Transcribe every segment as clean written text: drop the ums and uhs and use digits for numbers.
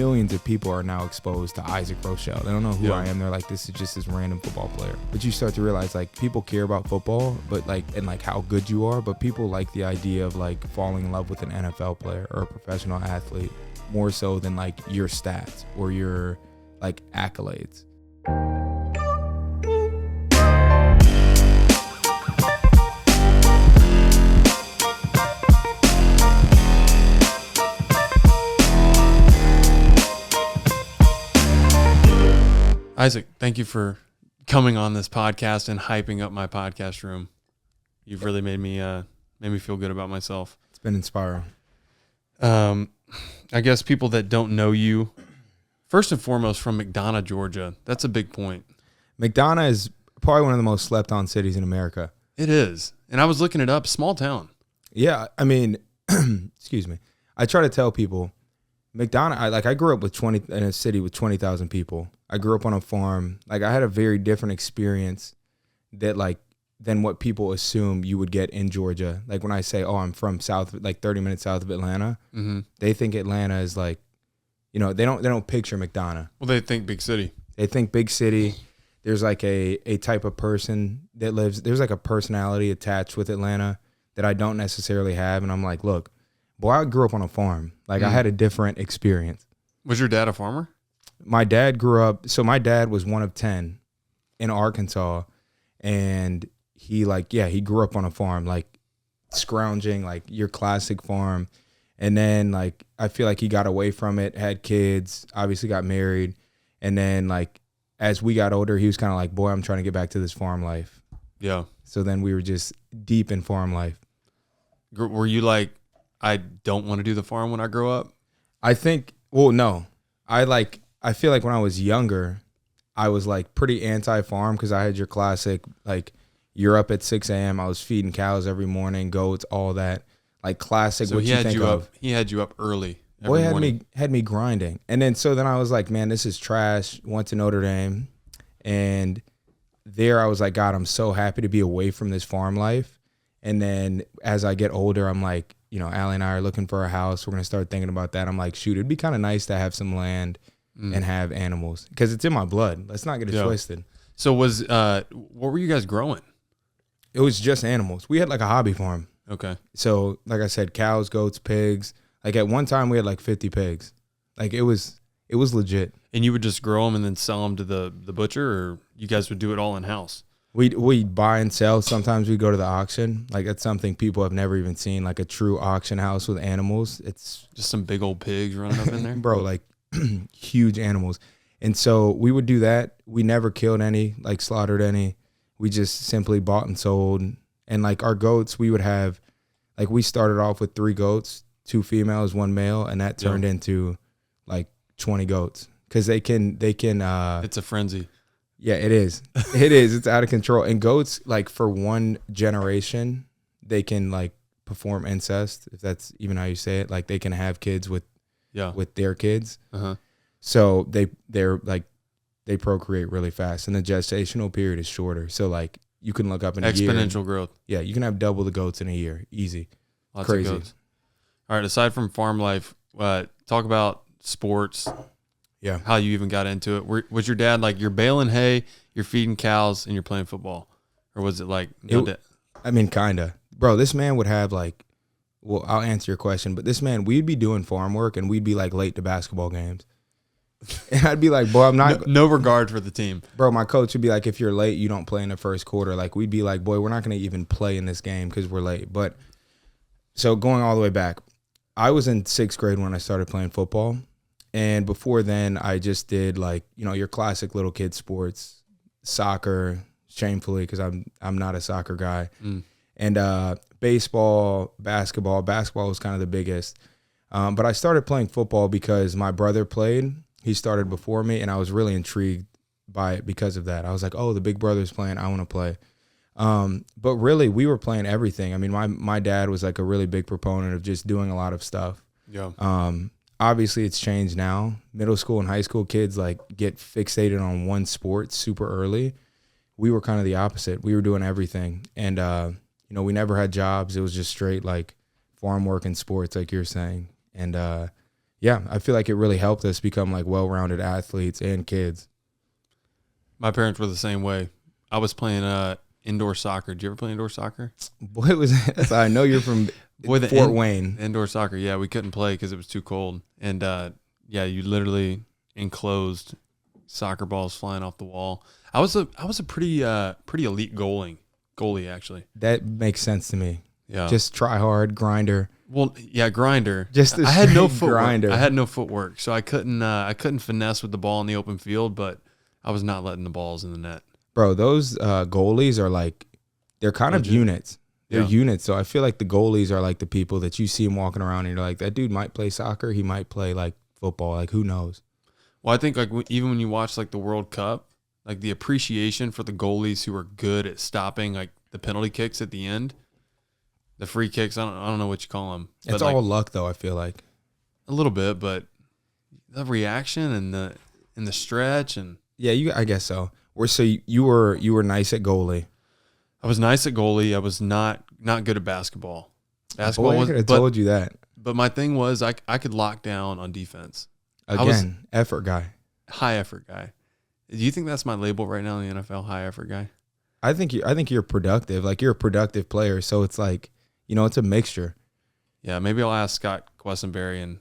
millions of people are now exposed to Isaac Rochell. They don't know who I am. They're like, this is just this random football player. But you start to realize, like, people care about football, but like, and like how good you are, but people like the idea of like falling in love with an NFL player or a professional athlete more so than like your stats or your like accolades. Isaac, thank you for coming on this podcast and hyping up my podcast room. You've really made me feel good about myself. It's been inspiring. I guess people that don't know you, first and foremost, from Mcdonough, Georgia. That's a big point. Mcdonough is probably one of the most slept on cities in America. It is. And I was looking it up. Small town. Yeah, I mean, excuse me. I try to tell people, Mcdonough, I grew up in a city with 20,000 people. I grew up on a farm. Like, I had a very different experience than what people assume you would get in Georgia. Like, when I say, oh, I'm from 30 minutes south of Atlanta, they think Atlanta is like, they don't picture Mcdonough. Well, they think big city. They think big city. There's like a type of person that lives, there's like a personality attached with Atlanta that I don't necessarily have. And I'm like, look, boy, I grew up on a farm. Like, I had a different experience. Was your dad a farmer? My dad grew up, so my dad was one of 10 in Arkansas, and he grew up on a farm, like scrounging, like your classic farm. And then like, I feel like he got away from it, had kids, obviously got married. And then like, as we got older, he was kind of like, boy, I'm trying to get back to this farm life. Yeah. So then we were just deep in farm life. Were you like, I don't want to do the farm when I grow up? No. I feel like when I was younger, I was like pretty anti-farm because I had your classic, like, you're up at 6 a.m. I was feeding cows every morning, goats, all that, like classic. So what he you had think you of. up. He had you up early. Boy, morning. had me grinding, and then I was like, man, this is trash. Went to Notre Dame, and there I was like, God, I'm so happy to be away from this farm life. And then as I get older, I'm like, Allie and I are looking for a house. We're gonna start thinking about that. I'm like, shoot, it'd be kind of nice to have some land and have animals because it's in my blood. Let's not get it twisted. So what were you guys growing? It was just animals. We had like a hobby farm. Okay. So like I said, cows, goats, pigs. Like at one time we had like 50 pigs. Like it was legit. And you would just grow them and then sell them to the butcher, or you guys would do it all in house? We'd buy and sell. Sometimes we go to the auction. Like that's something people have never even seen, like a true auction house with animals. It's just some big old pigs running up in there. Bro, like huge animals. And so we would do that. We never killed any, like slaughtered any. We just simply bought and sold. And like our goats, we would have, like we started off with 3 goats, 2 females, 1 male, and that turned into like 20 goats. Cause they can it's a frenzy. Yeah, it is. It is. It's out of control. And goats, like for one generation, they can like perform incest, if that's even how you say it. Like they can have kids with their kids. So they procreate really fast, and the gestational period is shorter. So like you can look up in a year. Exponential growth. Yeah, you can have double the goats in a year. Easy. Lots Crazy. Of goats. All right, aside from farm life, talk about sports. Yeah. How you even got into it. Was your dad like, you're baling hay, you're feeding cows, and you're playing football? Or was it like, I mean, kind of. Bro, this man would have like, well, I'll answer your question, but this man, we'd be doing farm work and we'd be like late to basketball games. And I'd be like, boy, I'm not. No regard for the team. Bro, my coach would be like, if you're late, you don't play in the first quarter. Like, we'd be like, boy, we're not going to even play in this game because we're late. But so going all the way back, I was in 6th grade when I started playing football. And before then, I just did like, your classic little kid sports, soccer, shamefully, because I'm not a soccer guy. And baseball, basketball. Basketball was kind of the biggest. But I started playing football because my brother played. He started before me, and I was really intrigued by it because of that. I was like, oh, the big brother's playing. I want to play. But really, we were playing everything. I mean, my dad was like a really big proponent of just doing a lot of stuff. Yeah. Obviously, it's changed now. Middle school and high school kids like get fixated on one sport super early. We were kind of the opposite. We were doing everything, and we never had jobs. It was just straight like farm work and sports, like you're saying. And Yeah, I feel like it really helped us become like well-rounded athletes and kids. My parents were the same way. I was playing indoor soccer. Did you ever play indoor soccer? Boy, that's I know you're from Fort Wayne. Indoor soccer, yeah, we couldn't play because it was too cold. And yeah, you literally enclosed soccer balls flying off the wall. I was a pretty elite goalie actually. That makes sense to me. Yeah, just try hard, grinder. Well, yeah, grinder. I had no footwork. Grinder. I had no footwork, so I couldn't finesse with the ball in the open field, but I was not letting the balls in the net. Bro, those goalies are like, they're kind of units. They're units. So I feel like the goalies are like the people that you see them walking around and you're like, that dude might play soccer. He might play like football. Like, who knows? Well, I think like even when you watch like the World Cup, like the appreciation for the goalies who are good at stopping like the penalty kicks at the end, the free kicks. I don't know what you call them. It's all luck though. I feel like a little bit, but the reaction and the stretch and I guess so. So you were nice at goalie. I was nice at goalie. I was not good at basketball. I could have told you that. But my thing was I could lock down on defense. Again, effort guy. High effort guy. Do you think that's my label right now in the NFL? High effort guy. I think you're productive. Like, you're a productive player. So it's like, it's a mixture. Yeah, maybe I'll ask Scott Quessenberry and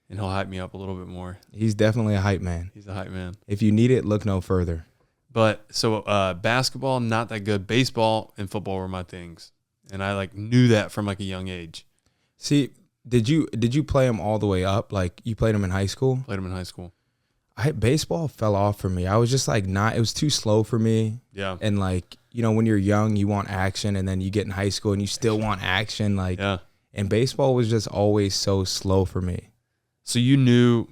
he'll hype me up a little bit more. He's definitely a hype man. He's a hype man. If you need it, look no further. But so basketball, not that good. Baseball and football were my things, and I like knew that from like a young age. See, did you play them all the way up? Like, you played them in high school? Played them in high school. Baseball fell off for me. I was just like it was too slow for me. Yeah. And like, when you're young, you want action, and then you get in high school and you still want action. Like, yeah. And baseball was just always so slow for me. So you knew,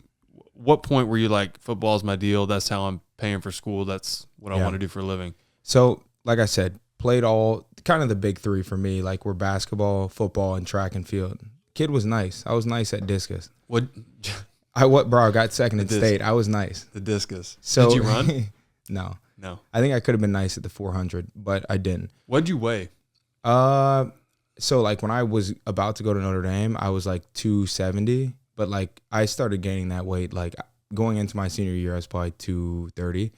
what point were you like, football's my deal? That's how I'm paying for school. That's what I want to do for a living. So, like I said, played all kind of the big three for me. Like, were basketball, football, and track and field. Kid was nice. I was nice at discus. What? I got second in state. I was nice. The discus. So, did you run? No. I think I could have been nice at the 400, but I didn't. What'd you weigh? So like when I was about to go to Notre Dame, I was like 270, but like I started gaining that weight like going into my senior year. I was probably 230,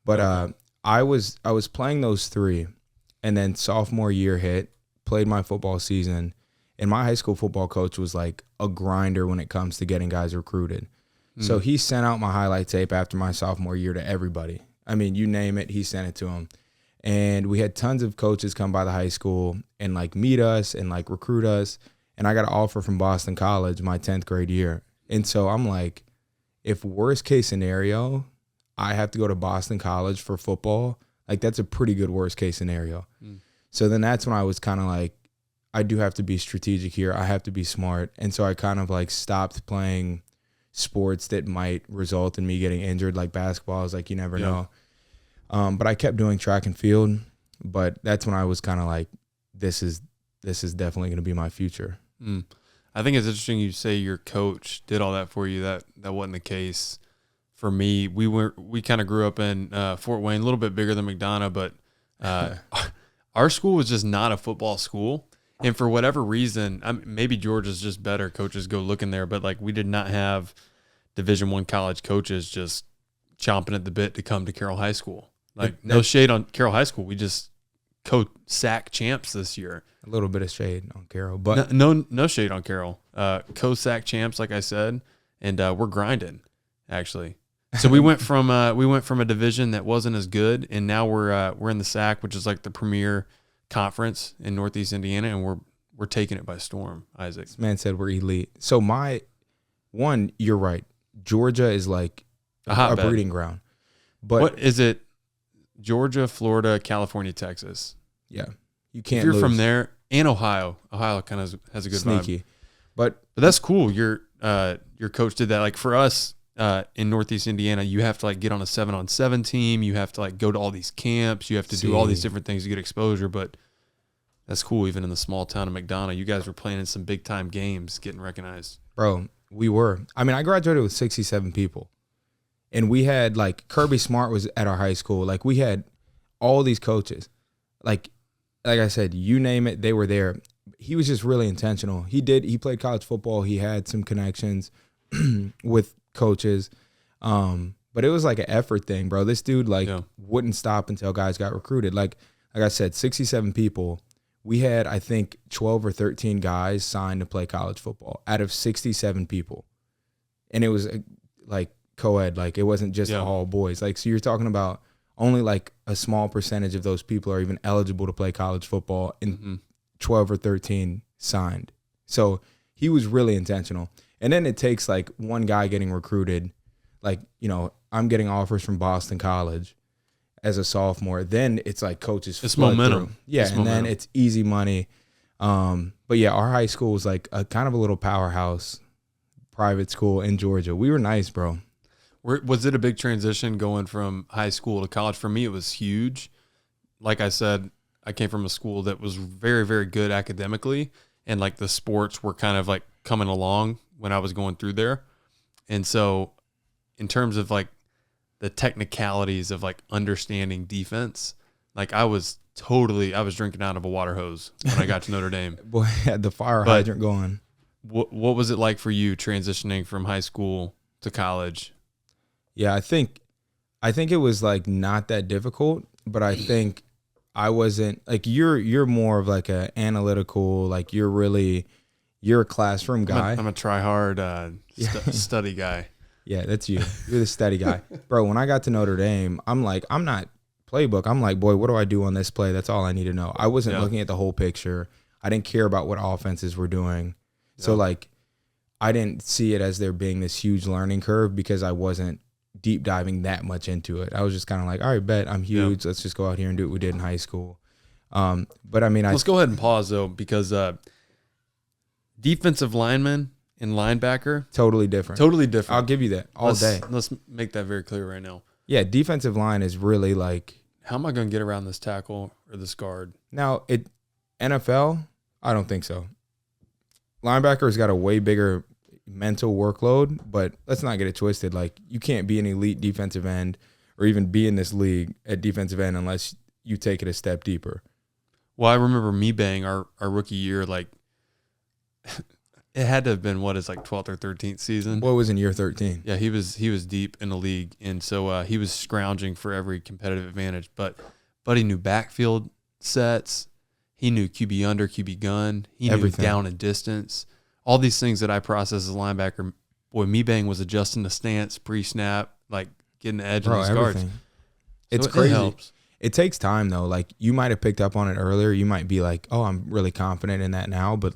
but I was playing those three, and then sophomore year hit, played my football season, and my high school football coach was like a grinder when it comes to getting guys recruited. So he sent out my highlight tape after my sophomore year to everybody. I mean, you name it, he sent it to them. And we had tons of coaches come by the high school and like meet us and like recruit us. And I got an offer from Boston College my 10th grade year. And so I'm like, if worst case scenario, I have to go to Boston College for football, like that's a pretty good worst case scenario. So then that's when I was kind of like, I do have to be strategic here. I have to be smart. And so I kind of like stopped playing sports that might result in me getting injured, like basketball. I was like, you never know. But I kept doing track and field. But that's when I was kind of like, this is definitely going to be my future. I think it's interesting you say your coach did all that for you. That wasn't the case for me. We kind of grew up in Fort Wayne, a little bit bigger than Mcdonough, but our school was just not a football school. And for whatever reason, maybe Georgia's just better. Coaches go looking there, but like we did not have Division I college coaches just chomping at the bit to come to Carroll High School. Like no shade on Carroll High School. We just co-sack champs this year. A little bit of shade on Carroll, but no shade on Carroll. Co-sack champs, like I said, and we're grinding actually. So we went from a division that wasn't as good, and now we're in the SAC, which is like the premier conference in Northeast Indiana, and we're taking it by storm. Isaac, this man said we're elite. So you're right. Georgia is like a breeding ground. But what is it? Georgia, Florida, California, Texas. Yeah, you can't. If you're lose. from there, and Ohio kind of has a good sneaky, vibe. But that's cool. Your coach did that. Like for us in Northeast Indiana, you have to like get on a 7-on-7 team. You have to like go to all these camps. You have to do all these different things to get exposure. But that's cool. Even in the small town of McDonough, you guys were playing in some big time games, getting recognized. Bro, we were. I mean, I graduated with 67 people. And we had, like, Kirby Smart was at our high school. Like, we had all these coaches. Like I said, you name it, they were there. He was just really intentional. He played college football. He had some connections. with coaches. But it was like an effort thing, bro. This dude wouldn't stop until guys got recruited. Like I said, 67 people. We had, I think, 12 or 13 guys signed to play college football out of 67 people. And it was like co-ed. Like it wasn't just all boys. Like, so you're talking about only like a small percentage of those people are even eligible to play college football, and 12 or 13 signed. So he was really intentional. And then it takes like one guy getting recruited. Like, you know, I'm getting offers from Boston College as a sophomore. Then it's like coaches. It's momentum. Through. Yeah, it's and momentum. then it's easy money. But yeah, our high school was like a kind of a little powerhouse private school in Georgia. We were nice, bro. Was it a big transition going from high school to college? For me, it was huge. Like I said, I came from a school that was very, very good academically, and like the sports were kind of like coming along when I was going through there. And so in terms of like the technicalities of like understanding defense, like I was drinking out of a water hose when I got to Notre Dame. Boy, had the fire hydrant going. What was it like for you transitioning from high school to college? Yeah, I think it was like not that difficult, but I think I wasn't like you're more of like a analytical, like you're a classroom guy. I'm a try hard study guy. Yeah, that's you. You're the steady guy. Bro, when I got to Notre Dame, I'm not playbook. I'm like, boy, what do I do on this play? That's all I need to know. I wasn't looking at the whole picture. I didn't care about what offenses were doing. So like I didn't see it as there being this huge learning curve because I wasn't deep diving that much into it. I was just kind of like, all right, bet I'm huge. Let's just go out here and do what we did in high school. But I mean, let's go ahead and pause though, because defensive lineman and linebacker, totally different. I'll give you that all day. Let's make that very clear right now. Yeah, defensive line is really like, how am I going to get around this tackle or this guard? Now, NFL, I don't think so. Linebacker's got a way bigger mental workload, but let's not get it twisted. Like, you can't be an elite defensive end or even be in this league at defensive end unless you take it a step deeper. Well, I remember our rookie year, like, it had to have been what is like 12th or 13th season. What was in year 13? Yeah, he was deep in the league, and so he was scrounging for every competitive advantage. But he knew backfield sets, he knew QB under, QB gun, he knew down and distance, all these things that I process as a linebacker. Boy, Mebang was adjusting the stance pre-snap, like getting the edge on these guards. It's crazy. It helps. It takes time though. Like you might have picked up on it earlier. You might be like, "Oh, I'm really confident in that now," but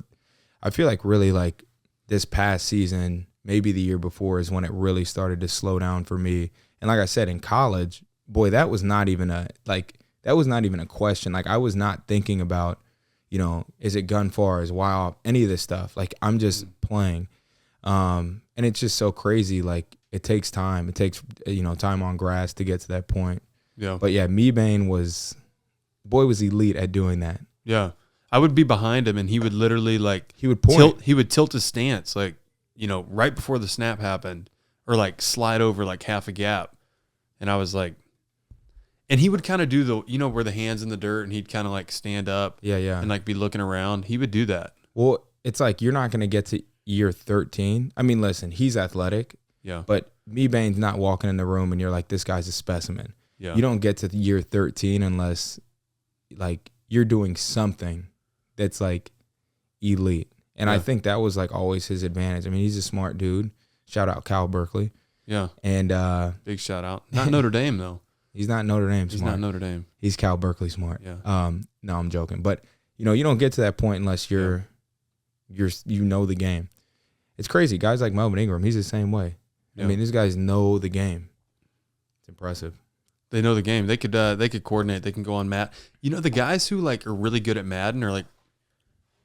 I feel like really like this past season, maybe the year before, is when it really started to slow down for me. And like I said, in college, boy, that was not even a question. Like I was not thinking about, is it gun far, is wild, any of this stuff. Like I'm just playing. And it's just so crazy. Like it takes time. It takes, time on grass to get to that point. Yeah. But yeah, Mebane was elite at doing that. Yeah. I would be behind him, and he would literally he would point. He would tilt his stance, right before the snap happened, or like slide over like half a gap, and I was like, and he would kind of do the where the hands in the dirt, and he'd kind of like stand up, and like be looking around. He would do that. Well, it's like you're not going to get to year 13. I mean, listen, he's athletic, but Mebane's not walking in the room, and you're like, this guy's a specimen. Yeah, you don't get to year 13 unless like you're doing something that's like elite. And I think that was like always his advantage. I mean, he's a smart dude. Shout out Cal Berkeley. Yeah. And big shout out. Not Notre Dame though. He's not Notre Dame smart. He's not Notre Dame. He's Cal Berkeley smart. Yeah. No, I'm joking. But you don't get to that point unless you're the game. It's crazy. Guys like Melvin Ingram, he's the same way. Yeah. I mean, these guys know the game. It's impressive. They know the game. They could coordinate. They can go on Matt. The guys who like are really good at Madden are like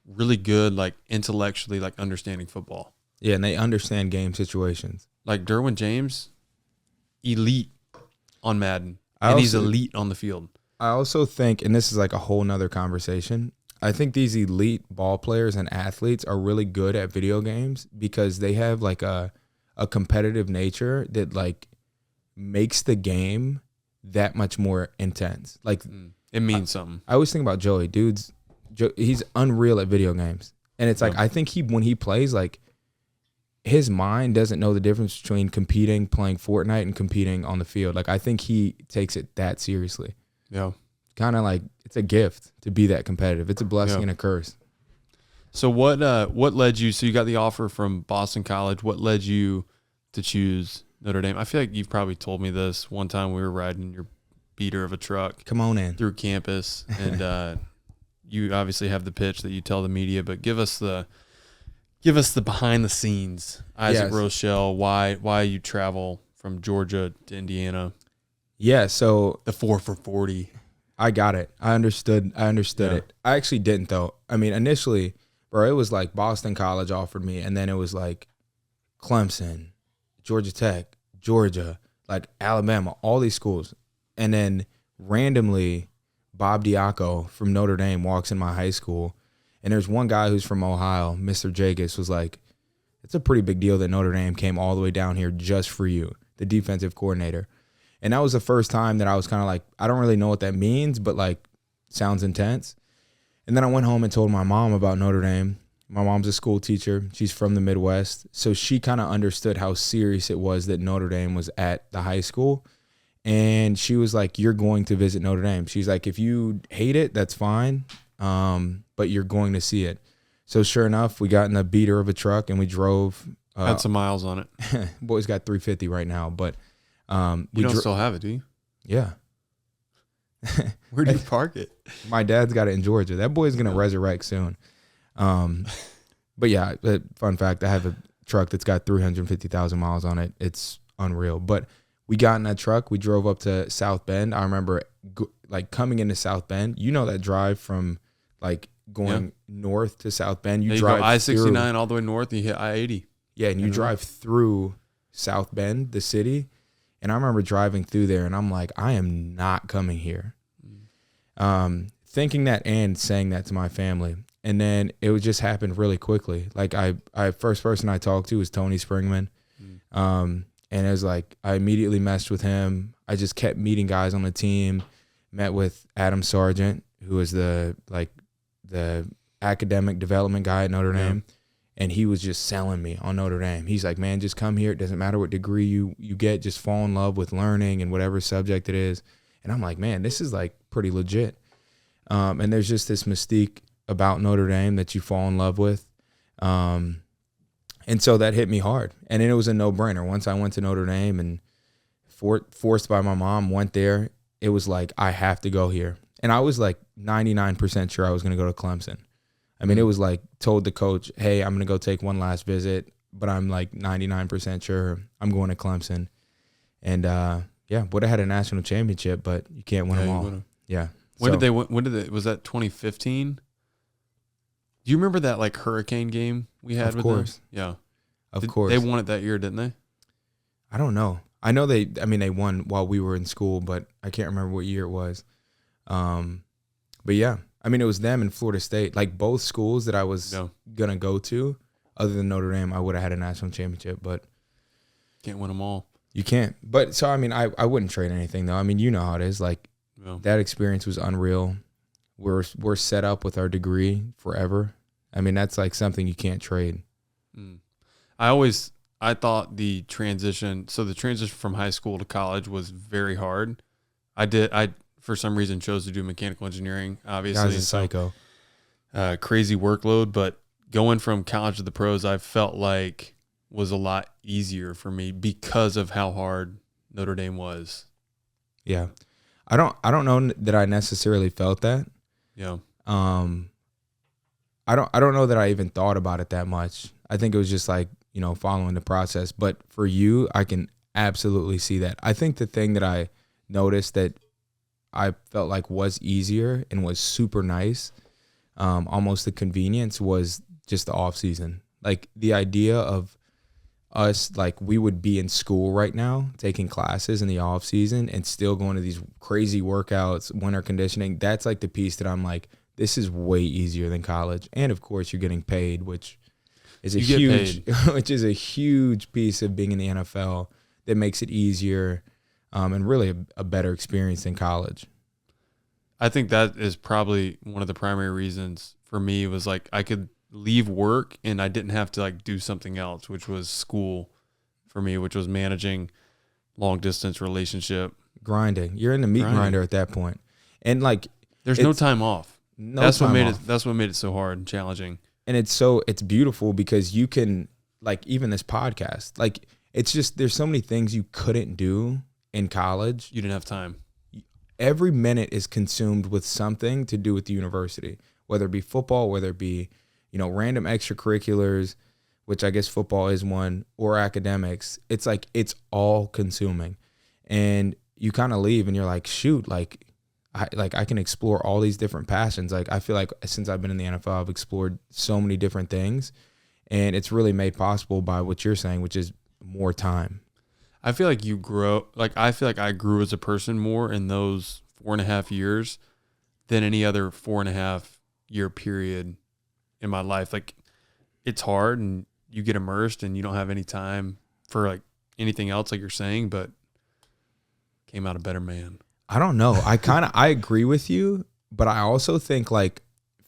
really good, like intellectually, like understanding football. Yeah, and they understand game situations. Like Derwin James, elite on Madden, and he's elite on the field. I also think, and this is like a whole nother conversation, I think these elite ball players and athletes are really good at video games because they have like a competitive nature that like makes the game that much more intense. Like it means something. I always think about Joey. He's unreal at video games. And it's like I think when he plays, like his mind doesn't know the difference between competing, playing Fortnite, and competing on the field. Like, I think he takes it that seriously. Yeah. Kind of like it's a gift to be that competitive. It's a blessing and a curse. So what led you? So you got the offer from Boston College. What led you to choose Notre Dame? I feel like you've probably told me this one time we were riding your beater of a truck. Come on in through campus, and you obviously have the pitch that you tell the media. But give us the behind the scenes. Isaac Rochell. Why you travel from Georgia to Indiana? Yeah. So the 4 for 40. I got it. I understood it. I actually didn't though. I mean, initially, bro, it was like Boston College offered me, and then it was like Clemson, Georgia Tech, Georgia, like Alabama, all these schools. And then randomly, Bob Diaco from Notre Dame walks in my high school, and there's one guy who's from Ohio, Mr. Jagus, was like, it's a pretty big deal that Notre Dame came all the way down here just for you, the defensive coordinator. And that was the first time that I was kind of like, I don't really know what that means, but like, sounds intense. And then I went home and told my mom about Notre Dame. My mom's a school teacher. She's from the Midwest. So she kind of understood how serious it was that Notre Dame was at the high school. And she was like, you're going to visit Notre Dame. She's like, if you hate it, that's fine, but you're going to see it. So sure enough, we got in a beater of a truck and we drove. Had some miles on it. Boy's got 350 right now, but you don't still have it, do you? Yeah. Where do you park it? My dad's got it in Georgia. That boy's going to resurrect soon. But yeah, fun fact, I have a truck that's got 350,000 miles on it. It's unreal. But we got in that truck. We drove up to South Bend. I remember like coming into South Bend. You know that drive from like going north to South Bend. You drive go I-69 all the way north and you hit I-80. Yeah, and you drive through South Bend, the city. And I remember driving through there, and I'm like, I am not coming here. Thinking that and saying that to my family. And then it would just happen really quickly. Like I first person I talked to was Tony Springman. And it was like, I immediately messed with him. I just kept meeting guys on the team, met with Adam Sargent, who was the academic development guy at Notre Dame. And he was just selling me on Notre Dame. He's like, man, just come here. It doesn't matter what degree you get. Just fall in love with learning and whatever subject it is. And I'm like, man, this is like pretty legit. And there's just this mystique about Notre Dame that you fall in love with. And so that hit me hard. And then it was a no-brainer. Once I went to Notre Dame and forced by my mom, went there, it was like, I have to go here. And I was like 99% sure I was going to go to Clemson. I mean, it was like told the coach, hey, I'm going to go take one last visit, but I'm like 99% sure I'm going to Clemson. And would have had a national championship, but you can't win them all. Yeah. When did they, was that 2015? Do you remember that like hurricane game we had with them? Of course. Yeah. Of course. They won it that year, didn't they? I don't know. I know they won while we were in school, but I can't remember what year it was. But yeah, I mean, it was them and Florida State. Like both schools that I was going to go to, other than Notre Dame, I would have had a national championship, but can't win them all. You can't. But so, I mean, I wouldn't trade anything though. I mean, you know how it is. Like that experience was unreal. We're set up with our degree forever. I mean, that's like something you can't trade. I thought the transition from high school to college was very hard. I for some reason chose to do mechanical engineering, obviously. Guy's a psycho. Crazy workload, but going from college to the pros, I felt like was a lot easier for me because of how hard Notre Dame was. Yeah. I don't know that I necessarily felt that. Yeah. I don't know that I even thought about it that much. I think it was just like, following the process. But for you, I can absolutely see that. I think the thing that I noticed that I felt like was easier and was super nice, almost the convenience, was just the off season. Like the idea of us, like we would be in school right now, taking classes in the off season and still going to these crazy workouts, winter conditioning. That's like the piece that I'm like, this is way easier than college. And of course you're getting paid, which is a huge piece of being in the NFL that makes it easier, and really a better experience than college. I think that is probably one of the primary reasons for me was like I could leave work and I didn't have to like do something else, which was school for me, which was managing long distance relationship. Grinding. You're in the meat grinder at that point. And like there's no time off. That's what made it so hard and challenging. And it's beautiful because you can, like, even this podcast, like, it's just, there's so many things you couldn't do in college. You didn't have time. Every minute is consumed with something to do with the university, whether it be football, whether it be, random extracurriculars, which I guess football is one, or academics. It's like, it's all consuming. And you kind of leave and you're like, shoot, I can explore all these different passions. Like, I feel like since I've been in the NFL, I've explored so many different things, and it's really made possible by what you're saying, which is more time. I feel like I feel like I grew as a person more in those 4.5 years than any other 4.5 year period in my life. Like, it's hard and you get immersed and you don't have any time for like anything else, like you're saying, but came out a better man. I don't know. I agree with you, but I also think like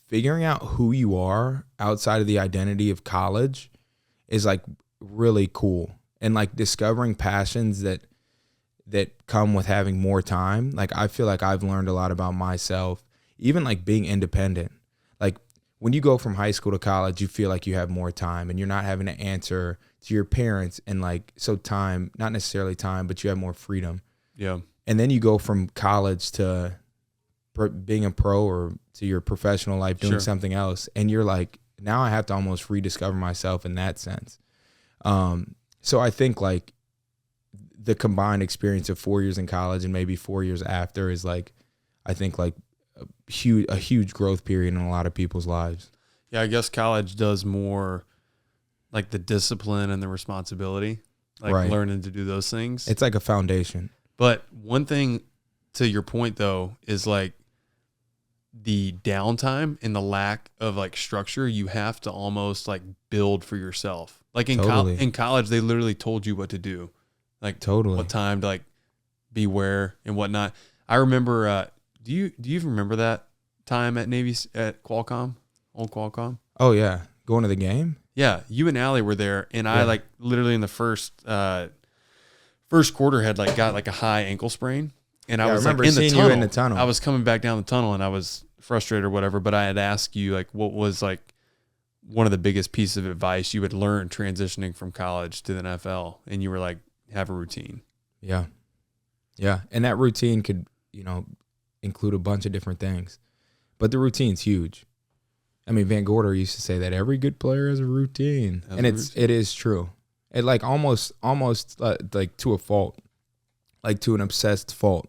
figuring out who you are outside of the identity of college is like really cool. And like discovering passions that come with having more time. Like, I feel like I've learned a lot about myself, even like being independent. Like, when you go from high school to college, you feel like you have more time and you're not having to answer to your parents, and like, so time, not necessarily time, but you have more freedom. Yeah. And then you go from college to being a pro or to your professional life doing something else. And you're like, now I have to almost rediscover myself in that sense. So I think like the combined experience of 4 years in college and maybe 4 years after is like, I think like a huge growth period in a lot of people's lives. Yeah, I guess college does more like the discipline and the responsibility, like learning to do those things. It's like a foundation. But one thing to your point though is like the downtime and the lack of like structure. You have to almost like build for yourself. Like in college, they literally told you what to do, like what time to like be where and whatnot. I remember. Do you even remember that time at Navy at Qualcomm, old Qualcomm? Oh yeah, going to the game. Yeah, you and Allie were there, and I like literally in the first quarter had like got like a high ankle sprain, and I was like in the tunnel. I was coming back down the tunnel, and I was frustrated or whatever. But I had asked you like, what was like one of the biggest pieces of advice you had learned transitioning from college to the NFL, and you were like, have a routine. Yeah, and that routine could include a bunch of different things, but the routine's huge. I mean, Van Gorder used to say that every good player has a routine, and it is true. It like almost like to a fault, like to an obsessed fault.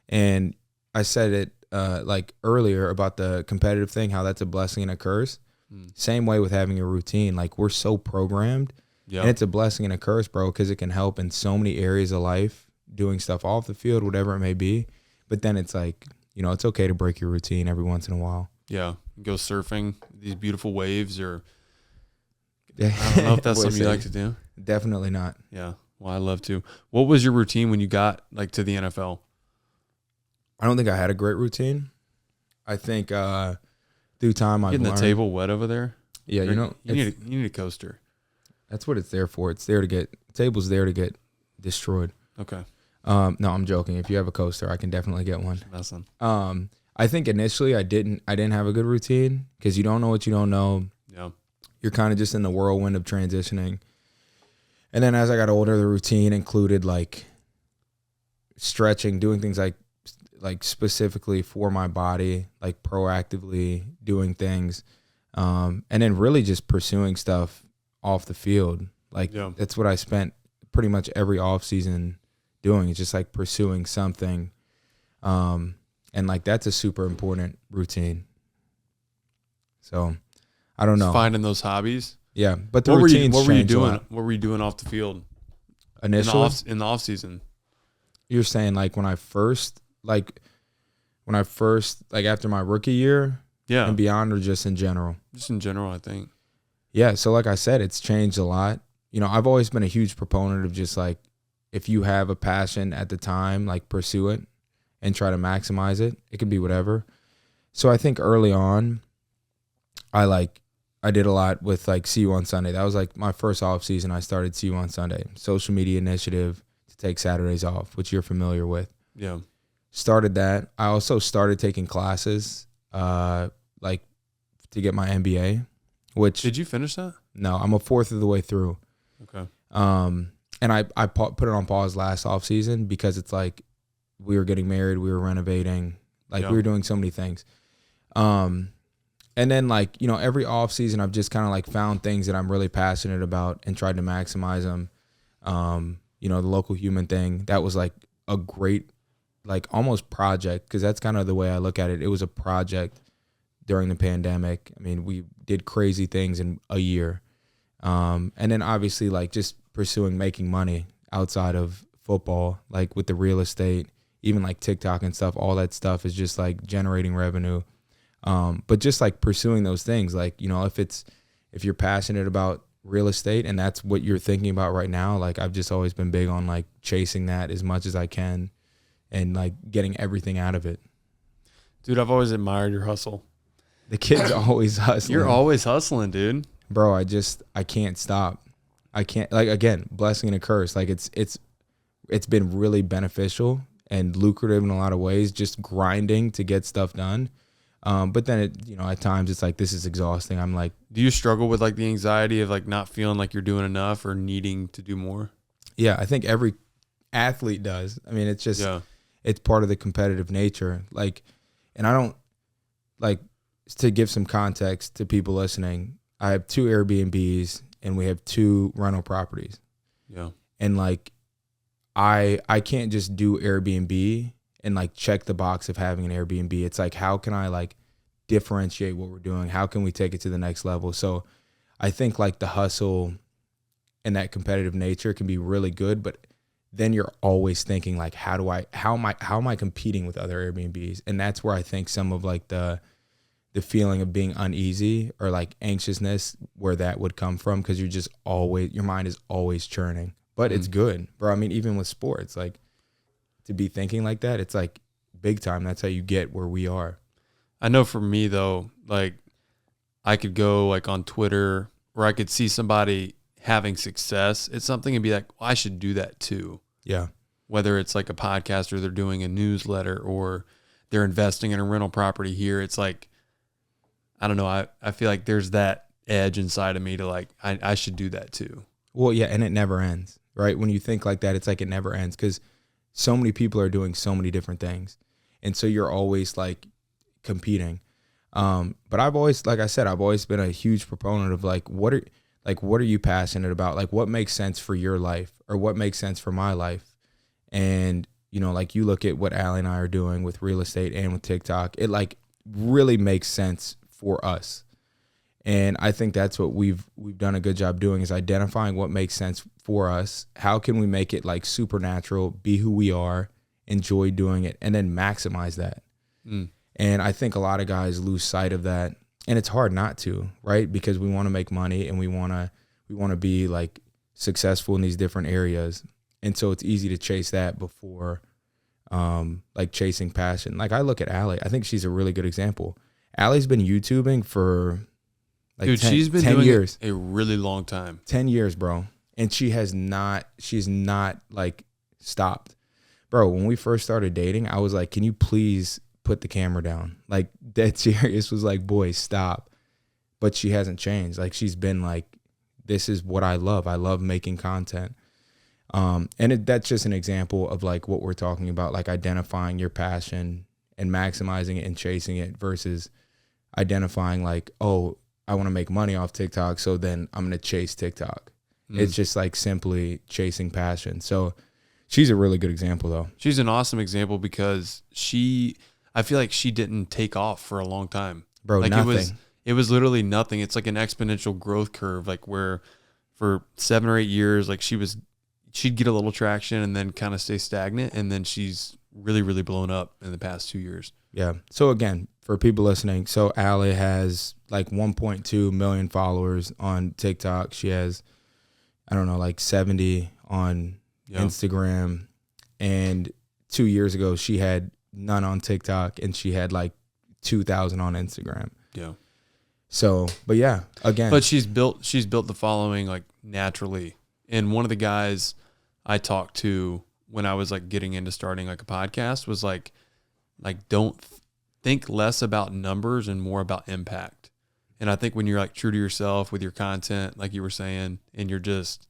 And I said it like earlier about the competitive thing, how that's a blessing and a curse. Same way with having a routine. Like, we're so programmed, and it's a blessing and a curse, bro, because it can help in so many areas of life, doing stuff off the field, whatever it may be. But then it's like, it's okay to break your routine every once in a while. Yeah. Go surfing these beautiful waves, or I don't know if that's something you like to do. Definitely not. Yeah. Well, I love to. What was your routine when you got like to the NFL? I don't think I had a great routine. I think through time I've learned. Getting the table wet over there? Yeah, you need a coaster. That's what it's there for. The table's there to get destroyed. Okay. No, I'm joking. If you have a coaster, I can definitely get one. Awesome. I think initially I didn't have a good routine because you don't know what you don't know. Yeah. You're kind of just in the whirlwind of transitioning. And then as I got older, the routine included like stretching, doing things like specifically for my body, like proactively doing things. And then really just pursuing stuff off the field. Like that's what I spent pretty much every off season doing. It's just like pursuing something. And like, that's a super important routine. So I don't know. Finding those hobbies. Yeah. But the routines what were you doing? What were you doing off the field? Initially? In the off season. You're saying like when I first, after my rookie year and beyond, or just in general? Just in general, I think. Yeah. So like I said, it's changed a lot. I've always been a huge proponent of just like, if you have a passion at the time, like pursue it and try to maximize it. It could be whatever. So I think early on, I I did a lot with like See You on Sunday. That was like my first off season. I started See You on Sunday, social media initiative to take Saturdays off, which you're familiar with. Yeah. Started that. I also started taking classes, like to get my MBA. Which Did you finish that? No, I'm a fourth of the way through. Okay. And I put it on pause last off season because it's like we were getting married, we were renovating, like we were doing so many things. And then like, you know, every off season I've just kind of like found things that I'm really passionate about and tried to maximize them. You know, the local human thing, that was like a great, like almost project, because that's kind of the way I look at it. It was a project during the pandemic. I mean, we did crazy things in a year. And then obviously like just pursuing making money outside of football, like with the real estate, even like TikTok and stuff, all that stuff is just like generating revenue. But just like pursuing those things, like, you know, if you're passionate about real estate and that's what you're thinking about right now, like I've just always been big on like chasing that as much as I can and like getting everything out of it. Dude, I've always admired your hustle. The kid's always hustling. You're always hustling, dude. Bro, I can't stop. I can't, like, again, blessing and a curse. Like it's been really beneficial and lucrative in a lot of ways, just grinding to get stuff done. But then it, you know, at times it's like, this is exhausting. I'm like, do you struggle with like the anxiety of like not feeling like you're doing enough or needing to do more? Yeah, I think every athlete does. I mean, it's just, it's part of the competitive nature. Like, and I don't, like, to give some context to people listening, I have 2 Airbnbs and we have 2 rental properties. Yeah. And like, I can't just do Airbnb and like check the box of having an Airbnb. It's like, how can I like differentiate what we're doing? How can we take it to the next level? So I think like the hustle and that competitive nature can be really good, but then you're always thinking like, how am I competing with other Airbnbs? And that's where I think some of like the feeling of being uneasy or like anxiousness, where that would come from, because you're just always, your mind is always churning. But it's good, bro. I mean, even with sports, like to be thinking like that, it's like big time. That's how you get where we are. I know for me though, like I could go like on Twitter or I could see somebody having success. It's something and be like, well, I should do that too. Yeah. Whether it's like a podcast or they're doing a newsletter or they're investing in a rental property here. It's like, I don't know. I feel like there's that edge inside of me to like, I should do that too. Well, yeah. And it never ends, right? When you think like that, it's like it never ends because so many people are doing so many different things. And so you're always like competing. But I've always, like I said, I've always been a huge proponent of like, what are you passionate about? Like what makes sense for your life or what makes sense for my life? And, you know, like you look at what Allie and I are doing with real estate and with TikTok, it like really makes sense for us. And I think that's what we've done a good job doing, is identifying what makes sense for us. How can we make it like supernatural, be who we are, enjoy doing it, and then maximize that. And I think a lot of guys lose sight of that, and it's hard not to, right? Because we want to make money and we want to be like successful in these different areas. And so it's easy to chase that before like chasing passion. Like I look at Allie, I think she's a really good example. Allie's been YouTubing for like Dude, 10, she's been 10 doing years. it a really long time. 10 years, bro. And she's not like stopped. Bro, when we first started dating, I was like, can you please put the camera down? Like dead serious, was like, boy, stop. But she hasn't changed. Like she's been like, this is what I love. I love making content. And that's just an example of like what we're talking about, like identifying your passion and maximizing it and chasing it versus identifying like, oh, I want to make money off TikTok, so then I'm going to chase TikTok. It's just like simply chasing passion. So she's a really good example though. She's an awesome example because I feel like she didn't take off for a long time. Bro, like nothing. It was literally nothing. It's like an exponential growth curve, like where for 7 or 8 years, like she'd get a little traction and then kind of stay stagnant. And then she's really, really blown up in the past 2 years. Yeah. So again, for people listening, so Allie has like 1.2 million followers on TikTok. She has, I don't know, like 70 on Instagram. And 2 years ago, she had none on TikTok and she had like 2,000 on Instagram. Yeah. So, but yeah, again. But she's built the following like naturally. And one of the guys I talked to when I was like getting into starting like a podcast was like don't think less about numbers and more about impact. And I think when you're like true to yourself with your content, like you were saying, and you just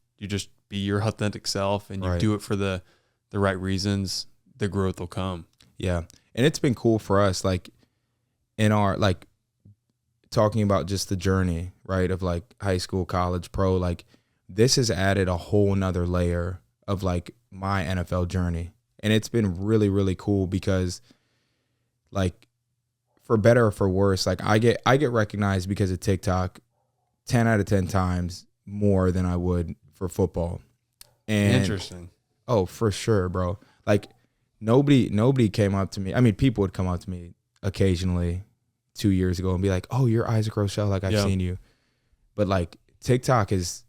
be your authentic self and you do it for the right reasons, the growth will come. Yeah. And it's been cool for us, like in our, like talking about just the journey, right, of like high school, college, pro, like this has added a whole nother layer of like my NFL journey. And it's been really, really cool because like for better or for worse, like I get recognized because of TikTok 10 out of 10 times more than I would for football. And interesting. Oh, for sure, bro. Like nobody came up to me. I mean, people would come up to me occasionally 2 years ago and be like, "Oh, you're Isaac Rochell, like I've seen you." But like TikTok has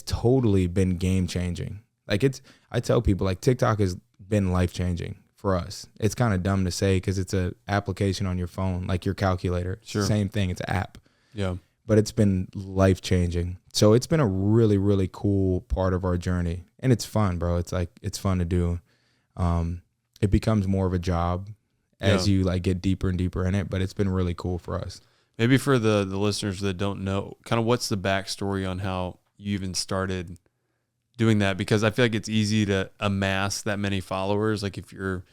totally been game changing. Like I tell people like TikTok has been life changing for us. It's kind of dumb to say because it's a application on your phone, like your calculator. Sure. Same thing. It's an app. Yeah. But it's been life changing. So it's been a really, really cool part of our journey. And it's fun, bro. It's like, it's fun to do. It becomes more of a job as you like get deeper and deeper in it, but it's been really cool for us. Maybe for the listeners that don't know, kind of what's the backstory on how you even started doing that? Because I feel like it's easy to amass that many followers. Like if you're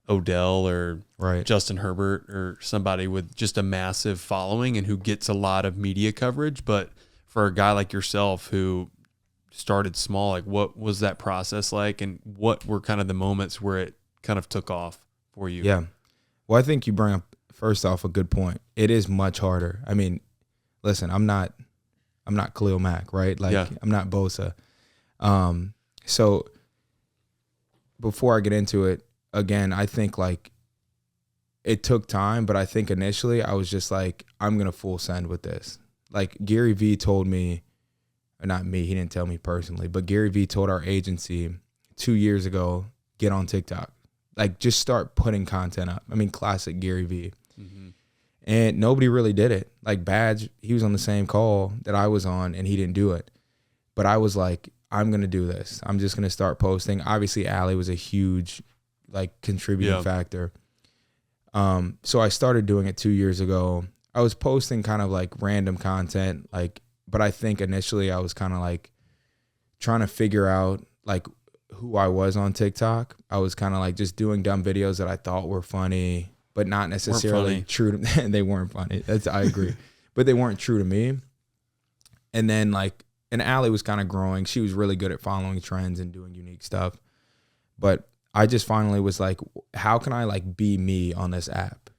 Odell or Justin Herbert or somebody with just a massive following and who gets a lot of media coverage. But for a guy like yourself who started small, like what was that process like? And what were kind of the moments where it kind of took off for you? Yeah. Well, I think you bring up, first off, a good point. It is much harder. I mean, listen, I'm not Khalil Mack, right? Like I'm not Bosa. So before I get into it, again, I think like it took time, but I think initially I was just like, I'm going to full send with this. Like Gary Vee told me, or not me, he didn't tell me personally, but Gary Vee told our agency 2 years ago, get on TikTok. Like just start putting content up. I mean, classic Gary Vee. Mm-hmm. And nobody really did it. Like Badge, he was on the same call that I was on and he didn't do it. But I was like, I'm going to do this. I'm just going to start posting. Obviously, Allie was a huge like contributing factor. So I started doing it 2 years ago. I was posting kind of like random content, like, but I think initially I was kind of like trying to figure out like who I was on TikTok. I was kind of like just doing dumb videos that I thought were funny, but not necessarily true to me. They weren't funny. I agree. But they weren't true to me. And then like, and Allie was kind of growing. She was really good at following trends and doing unique stuff. But I just finally was like, how can I like be me on this app?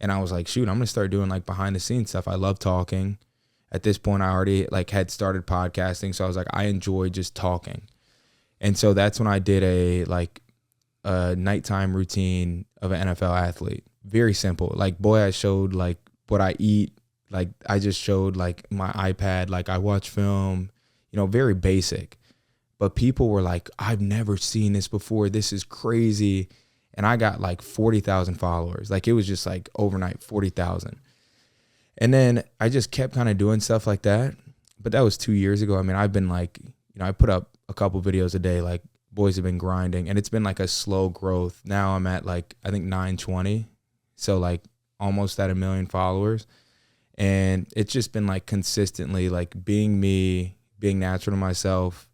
And I was like, shoot, I'm going to start doing like behind the scenes stuff. I love talking. At this point, I already like had started podcasting. So I was like, I enjoy just talking. And so that's when I did a nighttime routine of an NFL athlete. Very simple. Like, boy, I showed like what I eat. Like I just showed like my iPad, like I watch film, very basic. But people were like, I've never seen this before. This is crazy. And I got like 40,000 followers. Like it was just like overnight 40,000. And then I just kept kind of doing stuff like that. But that was 2 years ago. I mean, I've been like, I put up a couple videos a day. Like boys have been grinding and it's been like a slow growth. Now I'm at like, I think 920. So like almost at 1 million followers. And it's just been like consistently like being me, being natural to myself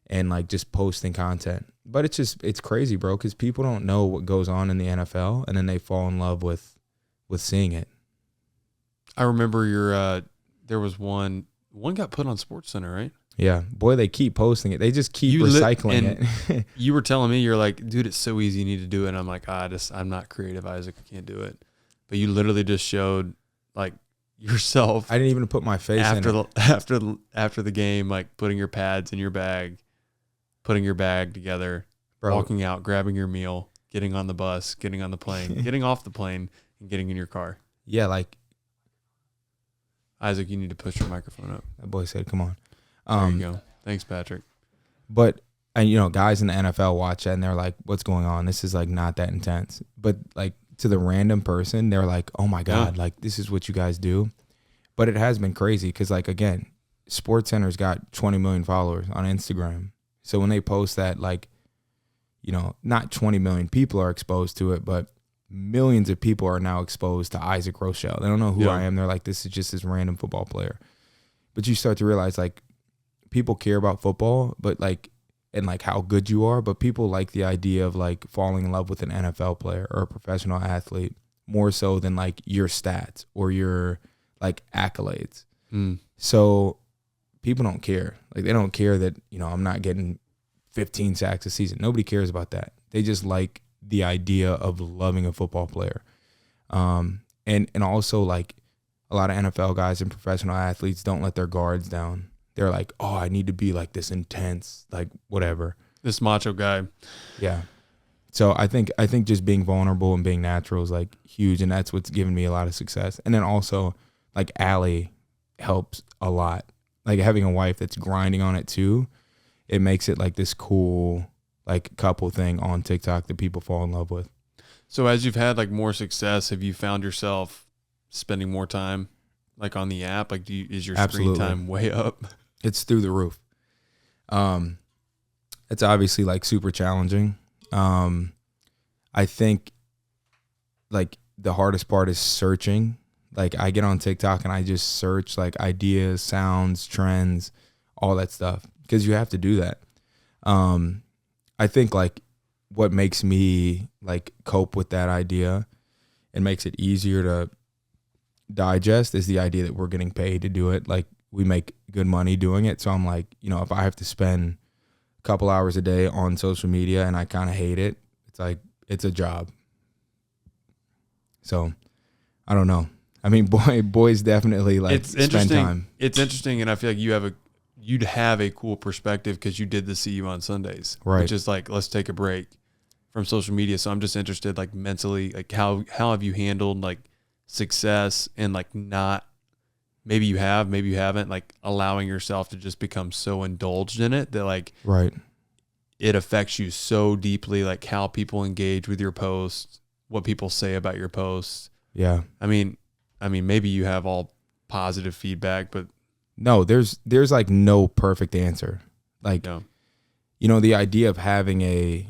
and like just posting content. But it's crazy, bro, because people don't know what goes on in the NFL and then they fall in love with seeing it. I remember there was one got put on SportsCenter, right? Yeah. Boy, they keep posting it. They just keep recycling it. You were telling me, you're like, dude, it's so easy. You need to do it. And I'm like, I'm not creative, Isaac. I can't do it. But you literally just showed like yourself. I didn't even put my face in it. After the game, like putting your pads in your bag, putting your bag together, walking out, grabbing your meal, getting on the bus, getting on the plane, getting off the plane, and getting in your car. Yeah, like Isaac, you need to push your microphone up. That boy said, come on. There you go. Thanks, Patrick. But, and guys in the NFL watch that and they're like, what's going on? This is like not that intense. But like to the random person, they're like, oh my God, like this is what you guys do. But it has been crazy because, like, again, SportsCenter's got 20 million followers on Instagram. So when they post that, like, you know, not 20 million people are exposed to it, but millions of people are now exposed to Isaac Rochell. They don't know who I am. They're like, this is just this random football player. But you start to realize, like, people care about football, but, like, and, like, how good you are, but people like the idea of, like, falling in love with an NFL player or a professional athlete more so than, like, your stats or your, like, accolades. So people don't care. Like, they don't care that, you know, I'm not getting 15 sacks a season. Nobody cares about that. They just like the idea of loving a football player. And also, like, a lot of NFL guys and professional athletes don't let their guards down. They're like, oh, I need to be like this intense, like whatever. This macho guy. Yeah. So I think just being vulnerable and being natural is, like, huge, and that's what's given me a lot of success. And then also, like, Allie helps a lot. Like, having a wife that's grinding on it too, it makes it like this cool, like, couple thing on TikTok that people fall in love with. So as you've had, like, more success, have you found yourself spending more time, like, on the app? Like, is your screen time way up? It's through the roof. It's obviously, like, super challenging. I think, like, the hardest part is searching. Like, I get on TikTok and I just search, like, ideas, sounds, trends, all that stuff, because you have to do that. I think, like, what makes me, like, cope with that idea and makes it easier to digest is the idea that we're getting paid to do it. Like, we make good money doing it. So I'm like, you know, if I have to spend a couple hours a day on social media and I kind of hate it, it's like, it's a job. So I don't know. I mean, boys definitely, like, spend time. It's interesting, and I feel like you'd have a cool perspective because you did the See You on Sundays, right? Which is like, let's take a break from social media. So I'm just interested, like, mentally, like, how have you handled, like, success and, like, not, maybe you have, maybe you haven't, like, allowing yourself to just become so indulged in it that, like, right, it affects you so deeply, like, how people engage with your posts, what people say about your posts. Yeah. I mean, maybe you have all positive feedback, but no, there's like no perfect answer. Like, you know, the idea of having a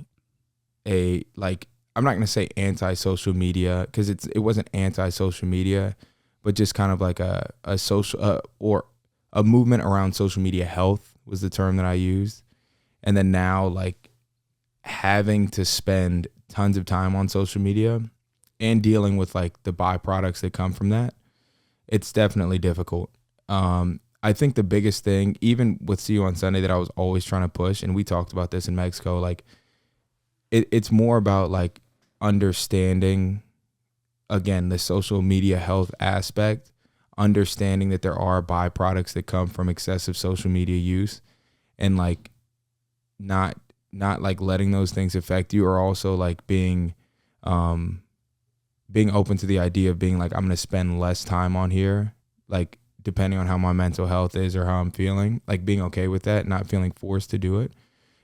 like, I'm not going to say anti-social media, because it wasn't anti-social media, but just kind of like a social or a movement around social media health was the term that I used. And then now, like, having to spend tons of time on social media and dealing with, like, the byproducts that come from that, it's definitely difficult. I think the biggest thing, even with See You on Sunday, that I was always trying to push, and we talked about this in Mexico, like, it's more about, like, understanding, again, the social media health aspect, understanding that there are byproducts that come from excessive social media use, and, like, not like letting those things affect you, or also, like, being open to the idea of being like, I'm going to spend less time on here, like, depending on how my mental health is or how I'm feeling, like, being okay with that, not feeling forced to do it,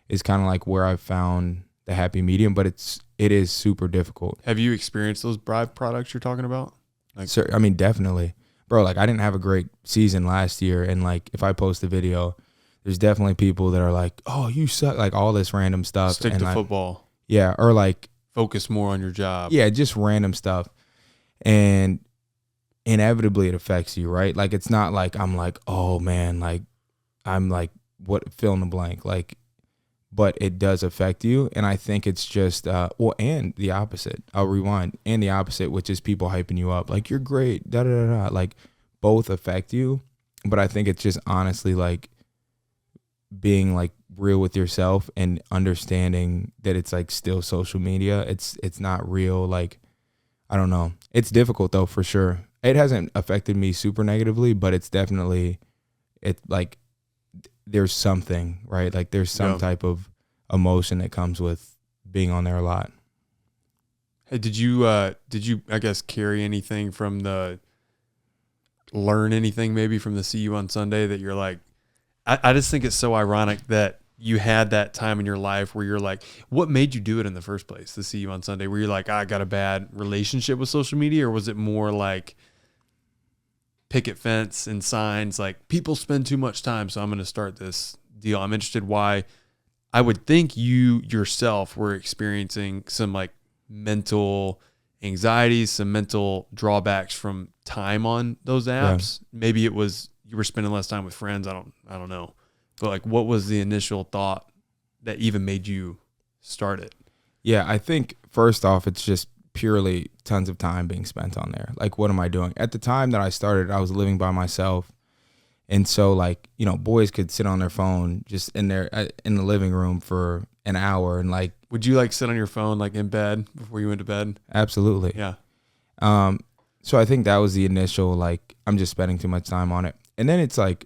is kind of like where I've found the happy medium, but it is super difficult. Have you experienced those byproducts you're talking about? Like, sir, I mean, definitely, bro. Like, I didn't have a great season last year, and, like, if I post a video, there's definitely people that are like, oh, you suck, like, all this random stuff. Stick and to like, football. Yeah, or, like, focus more on your job. Yeah, just random stuff. And inevitably it affects you, right? Like, it's not like I'm like, oh man, like, I'm like, what, fill in the blank, like, but it does affect you. And I think it's just, and the opposite, I'll rewind, and the opposite, which is people hyping you up, like, you're great, da da da da, like, both affect you. But I think it's just honestly, like, being, like, real with yourself and understanding that it's, like, still social media. It's not real. Like, I don't know. It's difficult though, for sure. It hasn't affected me super negatively, but it's definitely, like, there's something, right? Like, there's some type of emotion that comes with being on there a lot. Hey, did you, I guess, learn anything maybe from the See You on Sunday that you're like, I just think it's so ironic that you had that time in your life where you're like, what made you do it in the first place, the See You on Sunday? Were you like, I got a bad relationship with social media, or was it more like picket fence and signs like people spend too much time, so I'm going to start this deal. I'm interested why. I would think you yourself were experiencing some like mental anxieties, some mental drawbacks from time on those apps. Yeah. Maybe it was you were spending less time with friends. I don't know. But like, what was the initial thought that even made you start it? Yeah, I think first off, it's just purely tons of time being spent on there. Like, what am I doing? At the time that I started, I was living by myself. And so, like, you know, boys could sit on their phone just in the living room for an hour. And, like, would you, like, sit on your phone, like, in bed before you went to bed? Absolutely. Yeah. So I think that was the initial, like, I'm just spending too much time on it. And then it's like,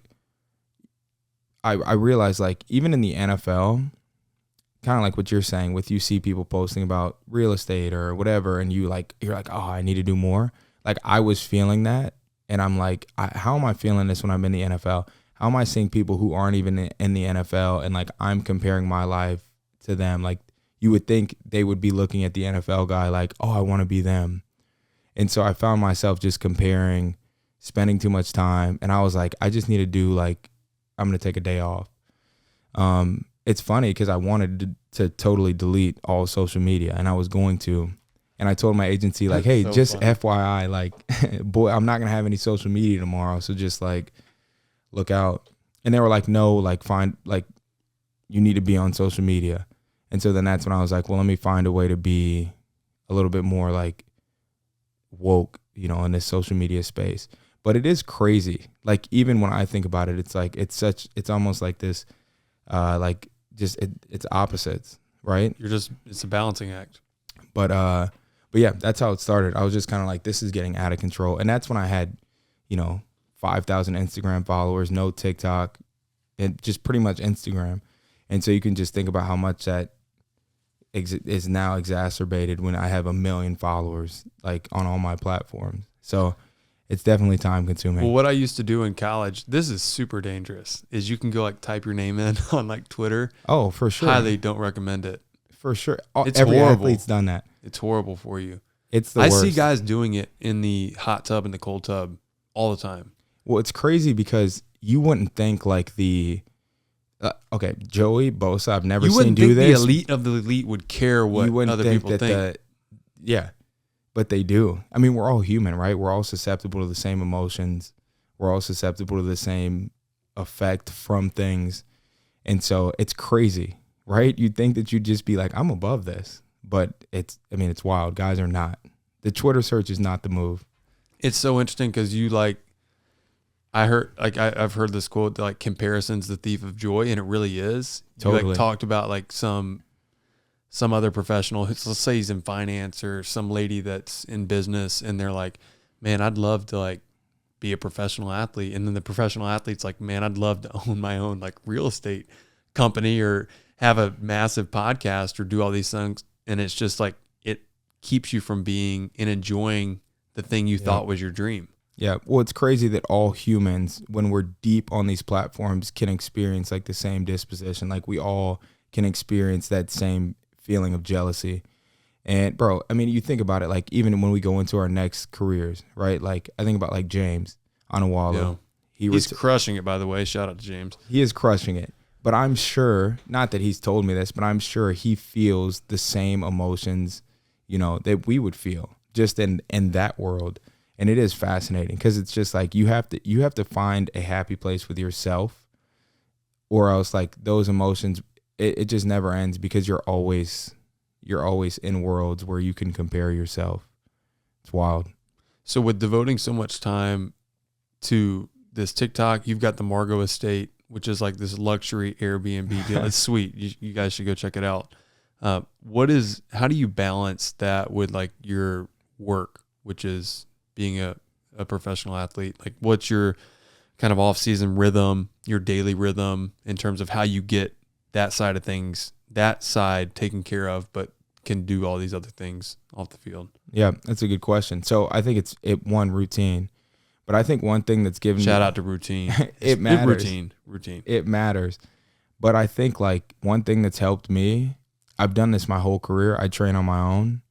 I realized, like, even in the NFL, kind of like what you're saying, with you see people posting about real estate or whatever, and you're like, oh, I need to do more. Like, I was feeling that. And I'm like, how am I feeling this when I'm in the NFL? How am I seeing people who aren't even in the NFL and, like, I'm comparing my life to them? Like, you would think they would be looking at the NFL guy like, oh, I want to be them. And so I found myself just comparing, spending too much time. And I was like, I just need to do, like, I'm going to take a day off. It's funny because I wanted to totally delete all social media, and I was going to. And I told my agency, like, hey, so just funny. FYI, like, boy, I'm not going to have any social media tomorrow. So just, like, look out. And they were like, no, like, find, like, you need to be on social media. And so then that's when I was like, well, let me find a way to be a little bit more, like, woke, you know, in this social media space. But it is crazy. Like, even when I think about it, it's like, it's almost like this, like, just, it's opposites, right? It's a balancing act. But yeah, that's how it started. I was just kind of like, this is getting out of control. And that's when I had, you know, 5,000 Instagram followers, no TikTok, and just pretty much Instagram. And so you can just think about how much that is now exacerbated when I have 1 million followers, like, on all my platforms. So it's definitely time consuming. Well, what I used to do in college, this is super dangerous, is you can go, like, type your name in on, like, Twitter. Oh, for sure. Highly don't recommend it. For sure. Every horrible. Athlete's done that. It's horrible for you. It's the worst. I see guys doing it in the hot tub and the cold tub all the time. Well, it's crazy because you wouldn't think, like, okay, Joey Bosa, I've never seen do this. You wouldn't think the elite of the elite would care what other people think. Yeah, but they do. I mean, we're all human, right? We're all susceptible to the same emotions. We're all susceptible to the same effect from things. And so it's crazy, right? You'd think that you'd just be like, I'm above this. But it's wild. Guys are not. The Twitter search is not the move. It's so interesting because I've heard this quote that, like, comparison's the thief of joy, and it really is. Totally. You, like, talked about, like, some other professional, let's say he's in finance, or some lady that's in business, and they're like, man, I'd love to, like, be a professional athlete. And then the professional athlete's like, man, I'd love to own my own, like, real estate company or have a massive podcast or do all these things. And it's just like, it keeps you from being and enjoying the thing you thought was your dream. Yeah. Well, it's crazy that all humans, when we're deep on these platforms, can experience, like, the same disposition. Like, we all can experience that same feeling of jealousy. And, bro, I mean, you think about it, like, even when we go into our next careers, right? Like, I think about, like, James Onwualu. Yeah. He's crushing it, by the way. Shout out to James. He is crushing it. But I'm sure, not that he's told me this, but I'm sure he feels the same emotions, you know, that we would feel just in that world. And it is fascinating because it's just like you have to find a happy place with yourself, or else, like, those emotions, it just never ends because you're always in worlds where you can compare yourself. It's wild. So with devoting so much time to this TikTok, you've got the Margot Estate, which is like this luxury Airbnb deal. It's sweet. You guys should go check it out. How do you balance that with, like, your work, which is being a professional athlete? Like, what's your kind of off-season rhythm, your daily rhythm, in terms of how you get that side of things, that side taken care of, but can do all these other things off the field? Yeah, that's a good question. So I think it's routine. But I think one thing that's given Shout out to routine. It matters. Routine. It matters. But I think, like, one thing that's helped me, I've done this my whole career. I train on my own.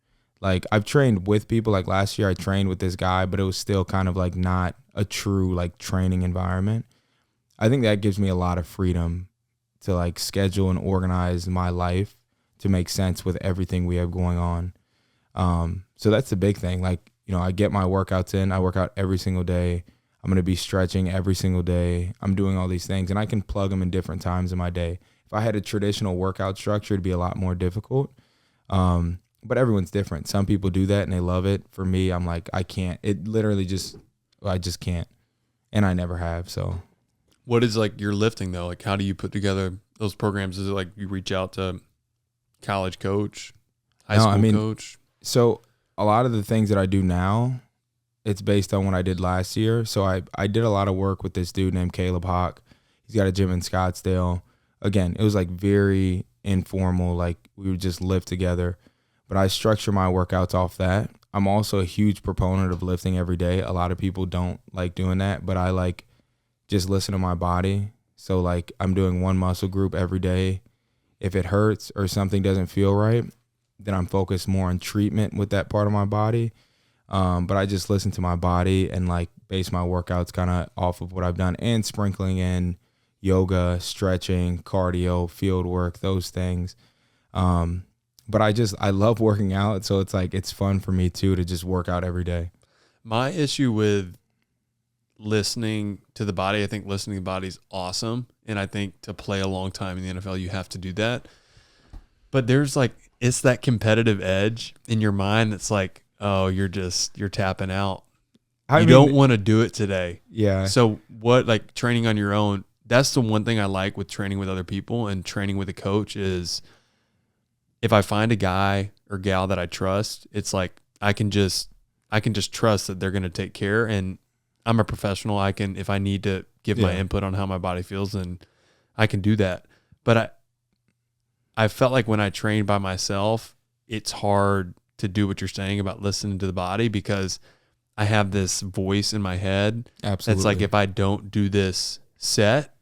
Like, I've trained with people. Like, last year I trained with this guy, but it was still kind of, like, not a true like training environment, I think that gives me a lot of freedom to like schedule and organize my life to make sense with everything we have going on. So that's the big thing. Like, you know, I get my workouts in. I work out every single day. I'm going to be stretching every single day. I'm doing all these things, and I can plug them in different times of my day. If I had a traditional workout structure, it'd be a lot more difficult. But everyone's different. Some people do that and they love it. For me, I'm like, I can't. It literally I just can't. And I never have, so. What is like your lifting though? Like how do you put together those programs? Is it like you reach out to college coach, high school coach? So a lot of the things that I do now, it's based on what I did last year. So I did a lot of work with this dude named Caleb Hawk. He's got a gym in Scottsdale. Again, it was like very informal. Like we would just lift together. But I structure my workouts off that. I'm also a huge proponent of lifting every day. A lot of people don't like doing that, but I like just listen to my body. So like I'm doing one muscle group every day. If it hurts or something doesn't feel right, then I'm focused more on treatment with that part of my body. But I just listen to my body and like base my workouts kind of off of what I've done and sprinkling in yoga, stretching, cardio, field work, those things. But I love working out. So it's like, it's fun for me too, to just work out every day. My issue with listening to the body, I think listening to the body is awesome. And I think to play a long time in the NFL, you have to do that. But there's like, it's that competitive edge in your mind that's like, oh, you're tapping out. You don't want to do it today. Yeah. So what, like training on your own, that's the one thing I like with training with other people and training with a coach is if I find a guy or gal that I trust, it's like I can just trust that they're going to take care. And I'm a professional. I can, if I need to give my input on how my body feels, then I can do that. But I felt like when I train by myself, it's hard to do what you're saying about listening to the body because I have this voice in my head. Absolutely. That's like, if I don't do this set,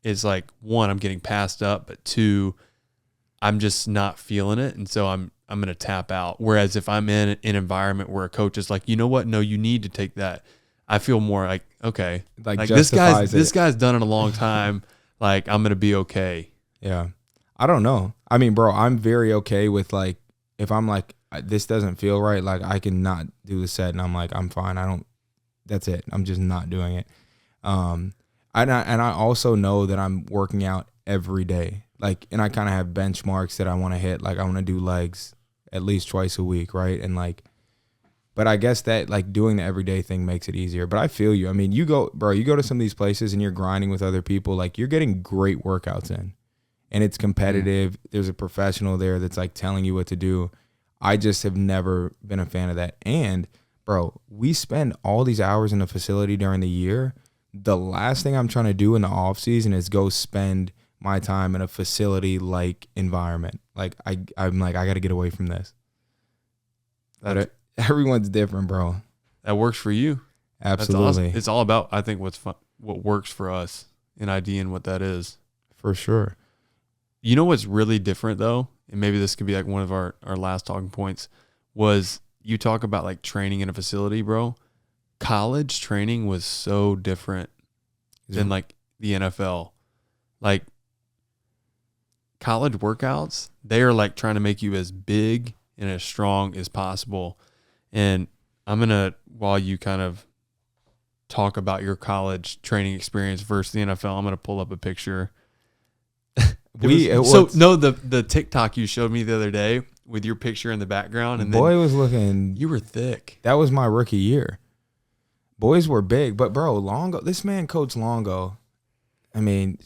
it's like, one, I'm getting passed up, but two, I'm just not feeling it. And so I'm going to tap out. Whereas if I'm in an environment where a coach is like, you know what? No, you need to take that. I feel more like, okay, like this guy's done it a long time. Like I'm going to be okay. Yeah. I don't know. I mean, bro, I'm very okay with like, if I'm like, this doesn't feel right, like I can not do the set and I'm like, I'm fine. That's it. I'm just not doing it. And I also know that I'm working out every day. Like, and I kind of have benchmarks that I want to hit. Like I want to do legs at least twice a week. Right. And like, but I guess that like doing the everyday thing makes it easier, but I feel you. I mean, you go to some of these places and you're grinding with other people. Like you're getting great workouts in and it's competitive. There's a professional there that's like telling you what to do. I just have never been a fan of that. And bro, we spend all these hours in a facility during the year. The last thing I'm trying to do in the off season is go spend my time in a facility like environment. Like I'm like, I got to get away from this. Everyone's different, bro. That works for you. Absolutely. That's awesome. It's all about, I think, what works for us in ID and what that is. For sure. You know what's really different though, and maybe this could be like one of our last talking points, was you talk about like training in a facility, bro. College training was so different than like the NFL. Like college workouts, they are like trying to make you as big and as strong as possible. And I'm going to, while you kind of talk about your college training experience versus the NFL, I'm going to pull up a picture. The TikTok you showed me the other day with your picture in the background. And boy was looking. You were thick. That was my rookie year. Boys were big, but bro, Longo, this man, Coach Longo, I mean,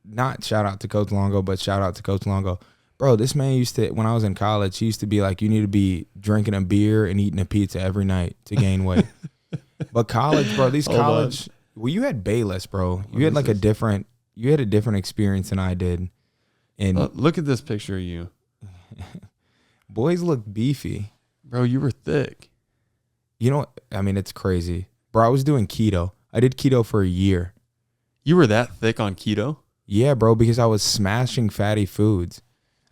not shout out to Coach Longo, but shout out to Coach Longo. Bro, this man used to, when I was in college, he used to be like, you need to be drinking a beer and eating a pizza every night to gain weight. But college, bro, well, you had Bayless, bro. You had like a different experience than I did. And look at this picture of you. Boys look beefy. Bro, you were thick. You know, I mean, it's crazy. Bro, I was doing keto. I did keto for a year. You were that thick on keto? Yeah, bro, because I was smashing fatty foods.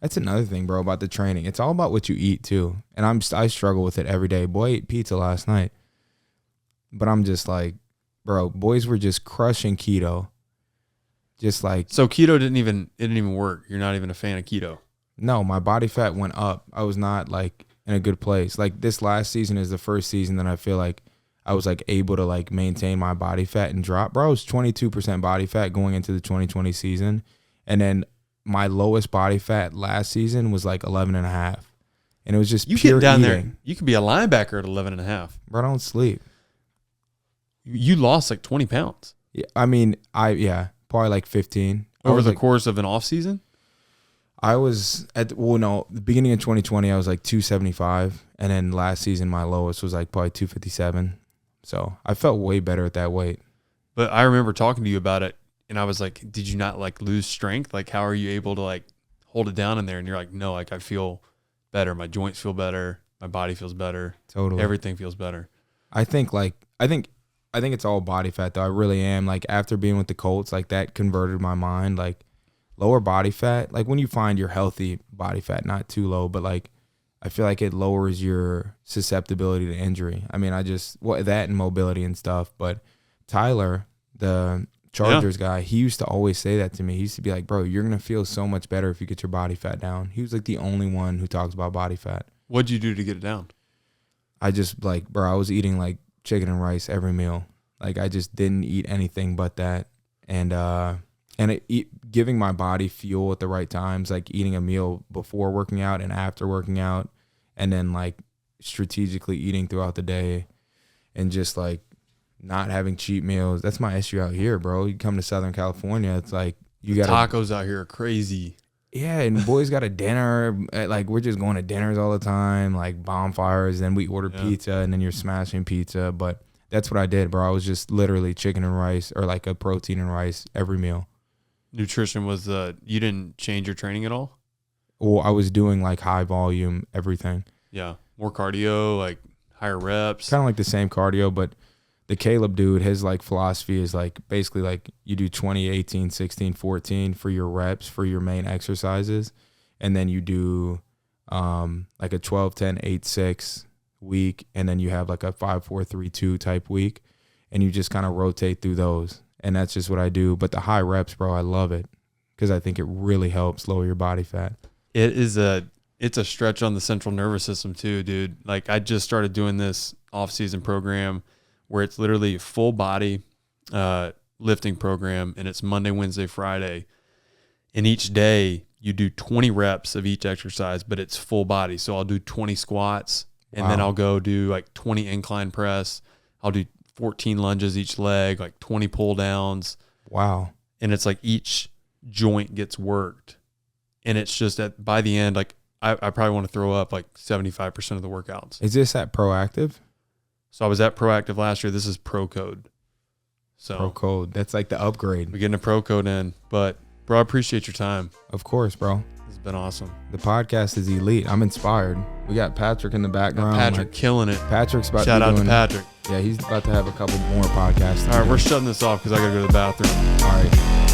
That's another thing, bro, about the training. It's all about what you eat, too. And I struggle with it every day. Boy, I ate pizza last night. But I'm just like, bro, boys were just crushing keto. Just like, So keto didn't even work. You're not even a fan of keto. no, my body fat went up. I was not like in a good place. Like this last season is the first season that I feel like I was like able to like maintain my body fat and drop. Bro, I was 22% body fat going into the 2020 season. And then my lowest body fat last season was like 11.5. And it was just You pure get down eating. there. You could be a linebacker at 11.5. Bro, I don't sleep. You lost like 20 pounds Yeah, I mean, probably like 15. over the like, course of an off season. I was at, the beginning of 2020, I was like 275. And then last season, my lowest was like probably 257. So I felt way better at that weight. But I remember talking to you about it, and I was like, did you not like lose strength? Like, how are you able to like hold it down in there? And you're like, no, like I feel better. My joints feel better. My body feels better. Totally. Everything feels better. I think it's all body fat though. I really am. Like after being with the Colts, like that converted my mind. Like lower body fat, like when you find your healthy body fat, not too low, but like I feel like it lowers your susceptibility to injury. I mean, that and mobility and stuff. But Tyler, the Chargers guy, he used to always say that to me. He used to be like, bro, you're going to feel so much better if you get your body fat down. He was like the only one who talks about body fat. What'd you do to get it down? I just like, bro, I was eating like chicken and rice every meal. Like I just didn't eat anything but that. And giving my body fuel at the right times, like eating a meal before working out and after working out, and then like strategically eating throughout the day and just like not having cheat meals. That's my issue out here, bro. You come to Southern California, it's like you got tacos out here are crazy. Yeah, and boys got a dinner. Like we're just going to dinners all the time, like bonfires. Then we order pizza, and then you're smashing pizza. But that's what I did, bro. I was just literally chicken and rice, or like a protein and rice every meal. Nutrition was you didn't change your training at all? Well, I was doing like high volume everything. Yeah, more cardio, like higher reps. Kind of like the same cardio, but the Caleb dude, his like philosophy is like basically like you do 20, 18, 16, 14 for your reps for your main exercises, and then you do like a 12, 10, 8, 6 week, and then you have like a 5, 4, 3, 2 type week, and you just kind of rotate through those. And that's just what I do. But the high reps, bro, I love it because I think it really helps lower your body fat. It's a stretch on the central nervous system too, dude. Like I just started doing this off-season program where it's literally full body lifting program, and it's Monday, Wednesday, Friday. And each day you do 20 reps of each exercise, but it's full body. So I'll do 20 squats, and then I'll go do like 20 incline press. I'll do 14 lunges each leg, like 20 pull downs. Wow. And it's like each joint gets worked. And it's just by the end, like I probably want to throw up like 75% of the workouts. Is this at Proactive? So I was at Proactive last year. This is Pro Code. So Pro Code. That's like the upgrade. we're getting a Pro Code in. But bro, I appreciate your time. Of course, bro. This has been awesome. The podcast is elite. I'm inspired. We got Patrick in the background. Patrick killing it. Patrick's about Shout to be out doing, to Patrick. Yeah, he's about to have a couple more podcasts. All right, we're shutting this off because I got to go to the bathroom. All right.